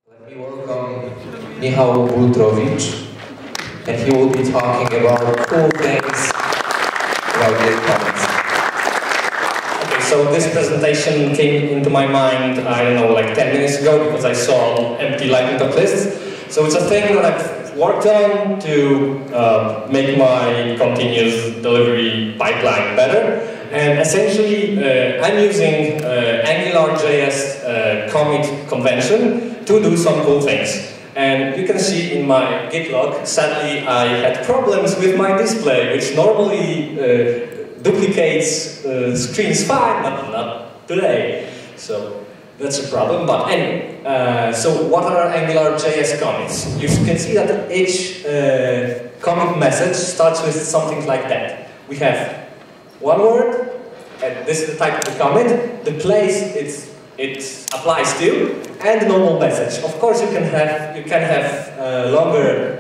Let me welcome Michał Bultrowicz, and he will be talking about cool things about Git commits. Okay, so this presentation came into my mind, I don't know, like 10 minutes ago because I saw empty lightning talk lists. So it's a thing that I've worked on to make my continuous delivery pipeline better. And essentially, I'm using AngularJS commit convention to do some cool things. And you can see in my Git log, sadly, I had problems with my display, which normally duplicates screens fine, but not today. So that's a problem. But anyway, so what are AngularJS commits? You can see that each commit message starts with something like that. We have one word, and this is the type of the commit, the place it applies to, and the normal message. Of course, you can have longer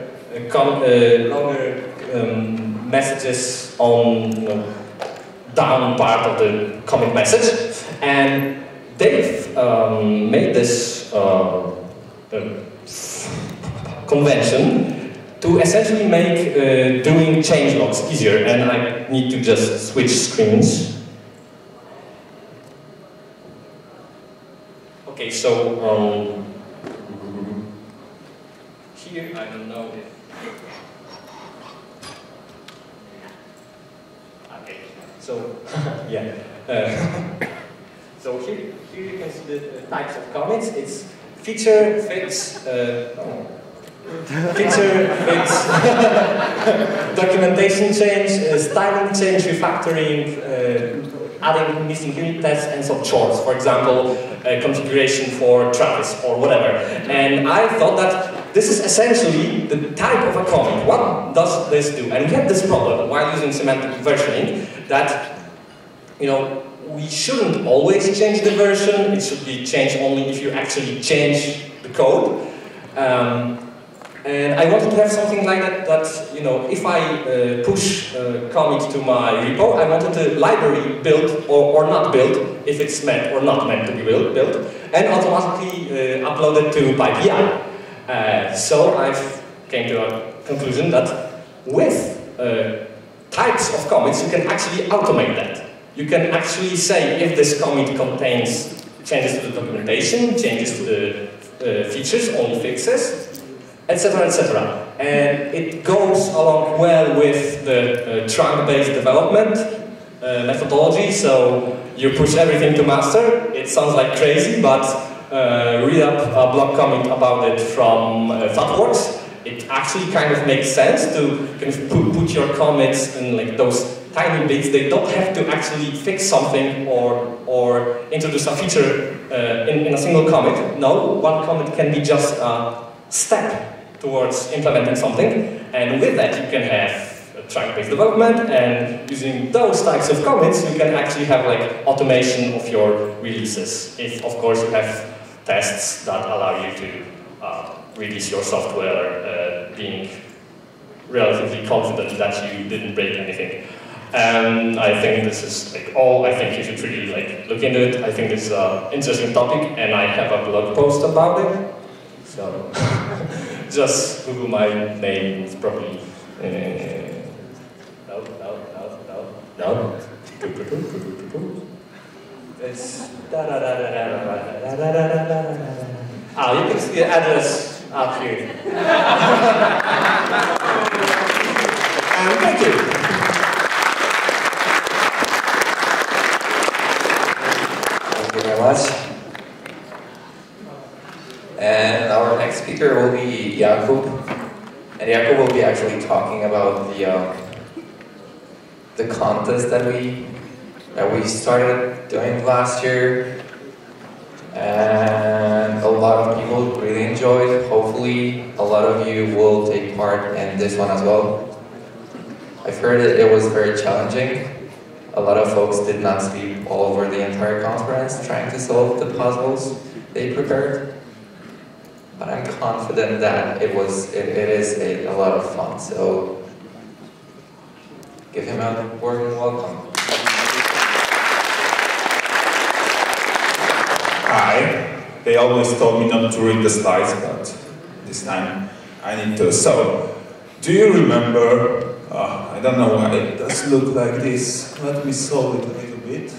messages on down part of the commit message, and they've made this convention to essentially make doing changelogs easier. And I need to just switch screens. Okay, so here I don't know if. Okay, so yeah. So here you can see the types of commits. It's feature, fix, feature, fix, documentation change, styling change, refactoring, adding missing unit tests, and some chores. For example, configuration for Travis or whatever. And I thought that this is essentially the type of a commit. What does this do? And we had this problem while using semantic versioning that, you know, we shouldn't always change the version. It should be changed only if you actually change the code. And I wanted to have something like that, you know, if I push commit to my repo, I wanted the library built or not built, if it's meant or not meant to be built, and automatically uploaded to PyPL. So I've came to a conclusion that with types of commits, you can actually automate that. You can actually say if this commit contains changes to the documentation, changes to the features, only fixes, etc., etc. And it goes along well with the trunk-based development methodology. So you push everything to master. It sounds like crazy, but read up a blog comment about it from ThoughtWorks. It actually kind of makes sense to kind of put your commits in like those tiny bits. They don't have to actually fix something or introduce a feature in a single commit. No, one commit can be just a step towards implementing something, and with that you can have trunk-based development, and using those types of commits you can actually have like automation of your releases, if of course you have tests that allow you to release your software being relatively confident that you didn't break anything. And I think this is like all. I think you should really like look into it. I think this is an interesting topic, and I have a blog post about it. So just Google my name, it's probably no. It's you can see the address up here. Thank you. Thank you very much. And our next speaker will be Jakub. And Jakub will be actually talking about the contest that we started doing last year. And a lot of people really enjoyed. Hopefully a lot of you will take part in this one as well. I've heard that it was very challenging. A lot of folks did not sleep all over the entire conference trying to solve the puzzles they prepared. But I'm confident that it is a lot of fun. So give him a warm welcome. Hi. They always told me not to read the slides, but this time I need to. So, do you remember, I don't know why it does look like this. Let me solve it a little bit.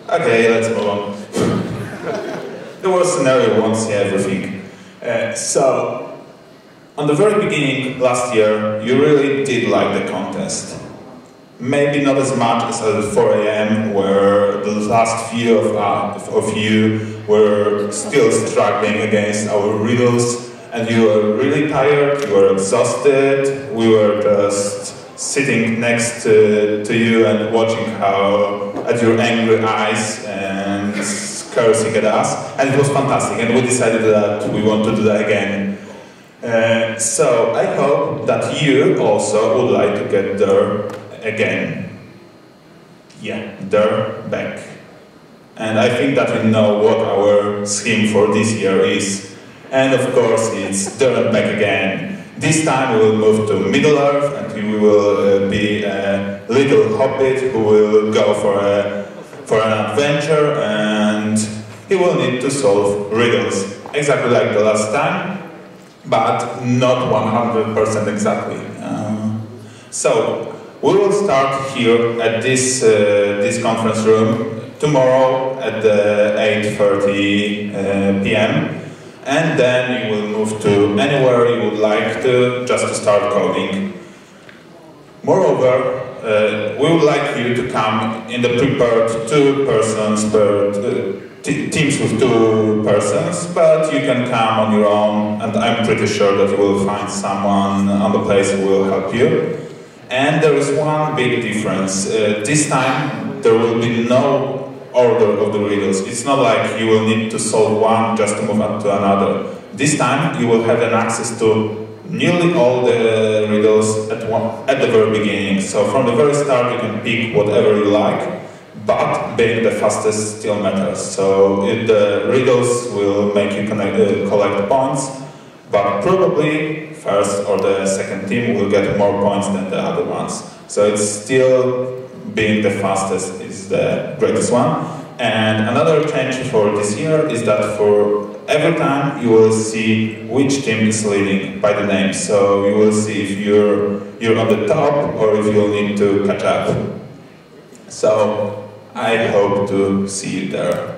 Okay, let's move on. The worst scenario won't see everything. So, on the very beginning, last year, you really did like the contest. Maybe not as much as at 4 AM, where the last few of you were still struggling against our riddles, and you were really tired, you were exhausted, we were just sitting next to you and watching at your angry eyes and cursing at us, and it was fantastic, and we decided that we want to do that again. So I hope that you also would like to get there again. Yeah, there, back. And I think that we know what our scheme for this year is. And of course it's there and back again. This time we will move to Middle Earth, and we will be a little hobbit who will go for an adventure, and he will need to solve riddles, exactly like the last time, but not 100% exactly. So we will start here at this conference room tomorrow at 8:30 p.m. And then you will move to anywhere you would like to, just to start coding. Moreover, we would like you to come in the prepared teams with 2 persons, but you can come on your own, and I'm pretty sure that you will find someone on the place who will help you. And there is one big difference. This time there will be no order of the riddles. It's not like you will need to solve one just to move on to another. This time you will have an access to nearly all the riddles at the very beginning. So from the very start you can pick whatever you like, but being the fastest still matters. So the riddles will make you collect points, but probably first or the second team will get more points than the other ones. So it's still being the fastest is the greatest one. And another change for this year is that for every time you will see which team is leading by the name. So you will see if you're on the top or if you'll need to catch up. So I hope to see you there.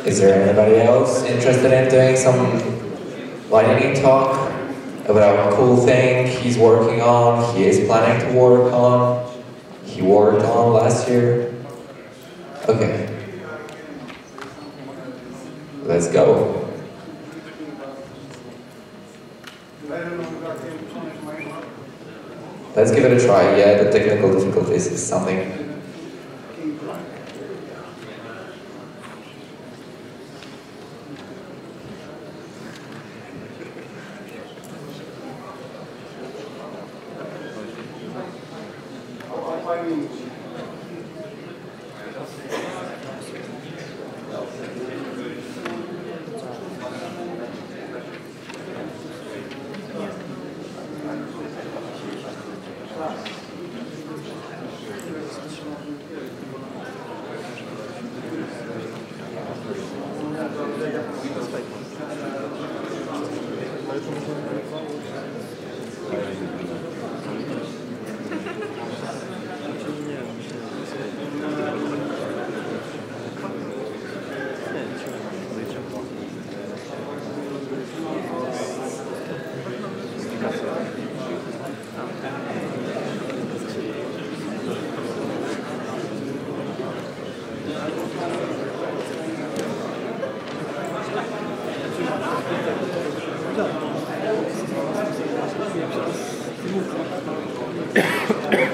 Is there anybody else interested in doing some lightning talk about a cool thing he's working on, he is planning to work on, he worked on last year? Okay. Let's go. Let's give it a try. Yeah, the technical difficulties is something.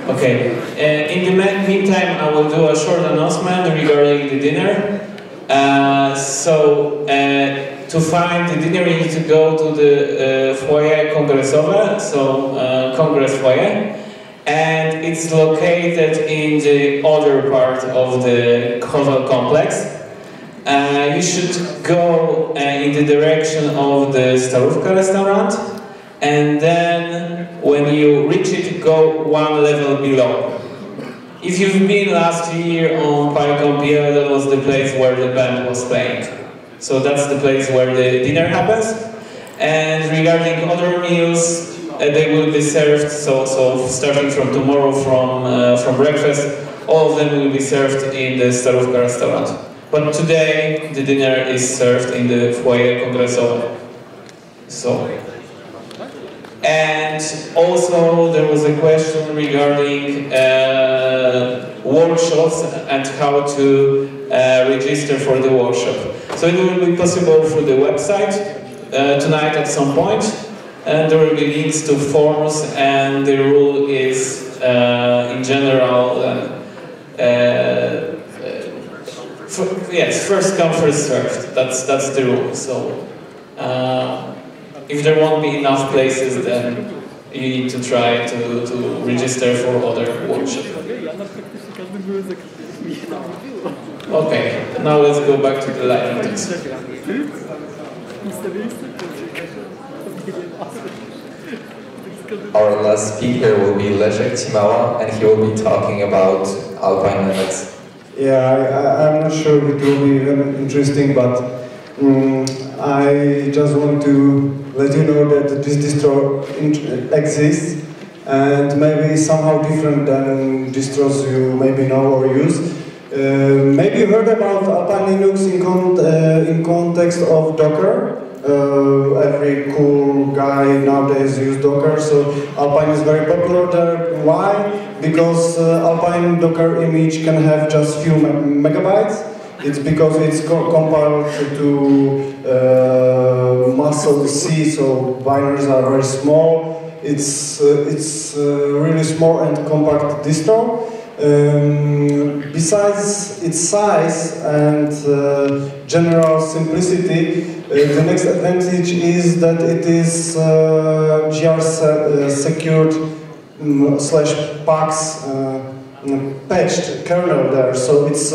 Okay, in the meantime I will do a short announcement regarding the dinner. To find the dinner you need to go to the foyer Kongresowe, so Congress foyer. and it's located in the other part of the hotel complex. You should go in the direction of the Starówka restaurant, and then when you reach it, go one level below. If you've been last year on PyCon PL, that was the place where the band was playing. So that's the place where the dinner happens. And regarding other meals, they will be served, so starting from tomorrow from breakfast, all of them will be served in the Starówka restaurant. But today, the dinner is served in the foyer kongresowe. And also there was a question regarding workshops and how to register for the workshop. So it will be possible through the website tonight at some point, and there will be links to forms, and the rule is in general yes, first come, first served. That's the rule. So if there won't be enough places, then you need to try to register for other workshops. Okay, now let's go back to the live meetings. Our last speaker will be Leszek Cimała, and he will be talking about Alpine Linux. Yeah, I'm not sure it will be interesting, but I just want to let you know that this distro exists, and maybe somehow different than distros you maybe know or use. Maybe you heard about Alpine Linux in context of Docker. Every cool guy nowadays uses Docker, so Alpine is very popular there. Why? Because Alpine Docker image can have just few megabytes. It's because it's compiled to muscle C, so binaries are very small. It's really small and compact distro. Besides its size and general simplicity, the next advantage is that it is GR secured /PAX patched kernel there. So it's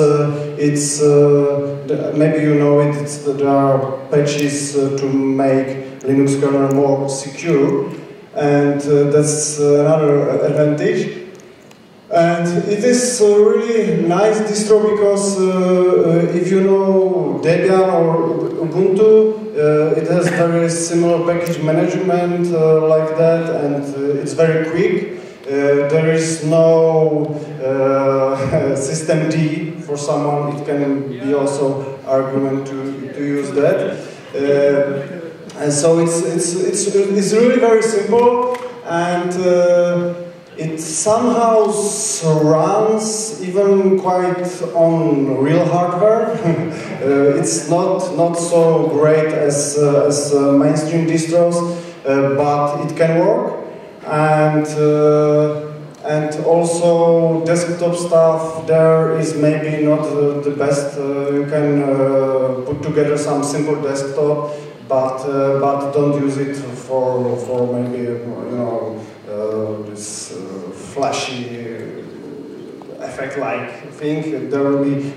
maybe you know it. There are patches to make Linux kernel more secure, and that's another advantage. And it is a really nice distro because if you know Debian or Ubuntu, it has very similar package management like that, and it's very quick. There is no system D for someone. It can be also argument to use that. And so it's really very simple, and it somehow runs even quite on real hardware. It's not so great as mainstream distros, but it can work. And also desktop stuff there is maybe not the best. You can put together some simple desktop, but don't use it for maybe this flashy effect-like thing. There will be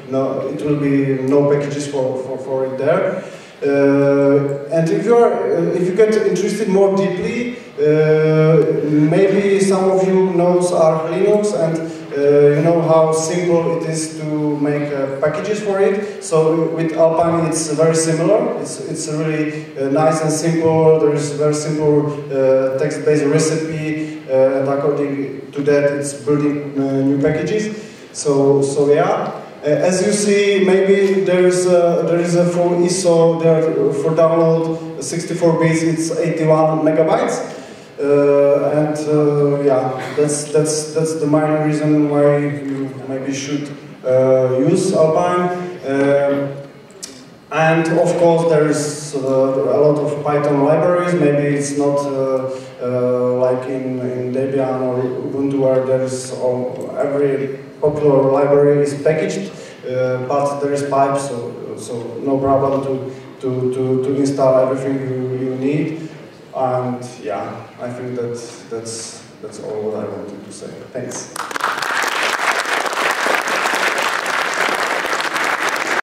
no packages for it there. And if you get interested more deeply, maybe some of you knows Arch Linux, and you know how simple it is to make packages for it. So with Alpine it's very similar. It's really nice and simple. There is a very simple text-based recipe, and according to that it's building new packages. So yeah. As you see, maybe there is a full ISO there for download. 64 bits, it's 81 megabytes, and yeah, that's the main reason why you maybe should use Alpine. And of course, there is a lot of Python libraries. Maybe it's not like in Debian or Ubuntu, where there is every popular library is packaged, but there is pipe, so no problem to install everything you need. And yeah, I think that's That's all what I wanted to say. Thanks.